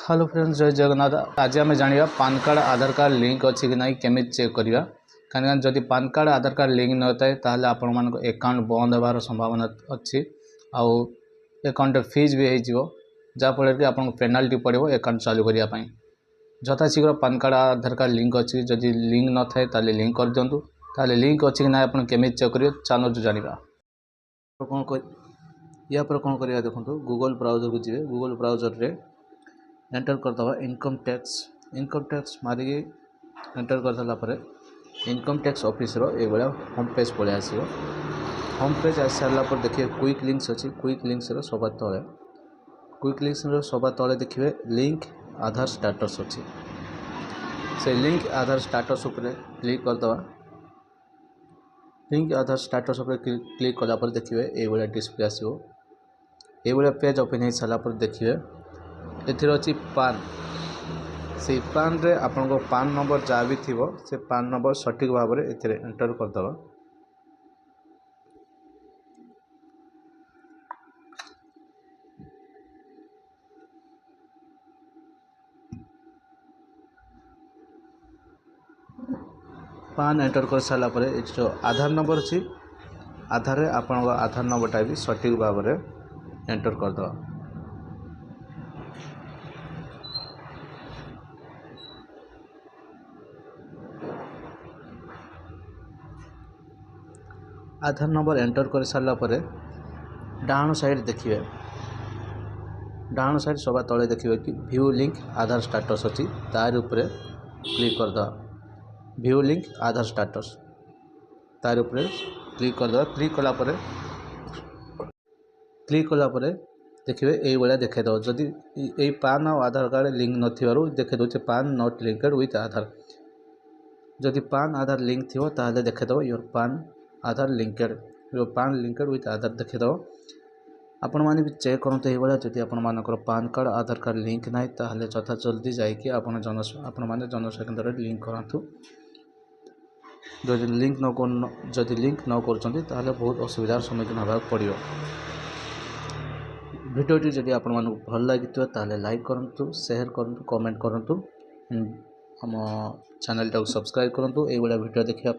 Hello friends, जय जगन्नाथ। आज आम जाना पान कार्ड आधार कार्ड लिंक अच्छी कि ना केमी चेक करवा। कहीं जदि पान कार्ड आधार कार्ड लिंक न थाए ताहले आपण मान अकाउंट बंद होवार संभावना अच्छी। आउ अकाउंट फीज भी हो जहाँफल कि आपको पेनाल्टी पड़ो अकाउंट चालू करने। जथा शीघ्र पान कार्ड आधार कार्ड लिंक अच्छी, जदि लिंक न थाए ताहले लिंक कर दिंतु। ताहले लिंक अच्छी कि ना आप केमी चेक करेंगे चलो जाना। कौन या पर कौन करिया देखो, गूगल ब्राउजर को जी। गूगल ब्राउजर रे एंटर करदे इनकम टैक्स मारिक एंटर कर सारापर इनकम टैक्स ऑफिस ये होम पेज पलि आसो। होम पेज आस सारापर देखिए क्विक लिंक्स अच्छी। क्विक लिंक्स सभा तले क्विक लिंक्स सभा तले देखिए लिंक आधार स्टेटस अच्छी। से लिंक आधार स्टेटस उपर क्लिक करदे। लिंक आधार स्टेटस उपर क्लिक कलापर देखिए ये डिस्प्ले आसो। ये पेज ओपन हो सारापर देखिए एथिर अच्छी पान। से पान रे आपनको पान नंबर जहाँ भी थी से पान नंबर सठिक भाव में एंटर करदे। पान एंटर कर सारापर जो आधार नंबर अच्छी आधार रे आपनको आधार नंबरटा भी सठिक भाव में एंटर करदे। आधार नंबर एंटर कर सारापर डाउन साइड देखिए, डाउन साइड सभा तले देखिए कि व्यू लिंक आधार स्टेटस अच्छी। तार उपरे क्लिक करदे। व्यू लिंक आधार स्टेटस तार उपरे क्लिक करदे। क्लिक कलापर देखिए ये देखेद जदि ये पान और आधार कार्ड लिंक न देखे दूचे पान नॉट लिंक्ड विथ आधार। जदि पान आधार लिंक थी ताहले देखेद योर पान आधार लिंक्ड, योर पान लिंक्ड विथ आधार देखेद। आपण मैंने भी चेक करते ये जदि आपर पान कार्ड आधार कार्ड लिंक ना ताहले यथा जल्दी जाकि आपण मैंने जनस्वास्थ्य लिंक करूँ। जदि लिंक न कर बहुत असुविधार सम्मुखीन होगा पड़ो। भिडियोटी जदि आपण मानक भल लगी लाइक करूँ, शेयर करूँ, कमेंट करूँ। आम चैनल टाक सब्सक्राइब करूँ ये भिडियो देखा।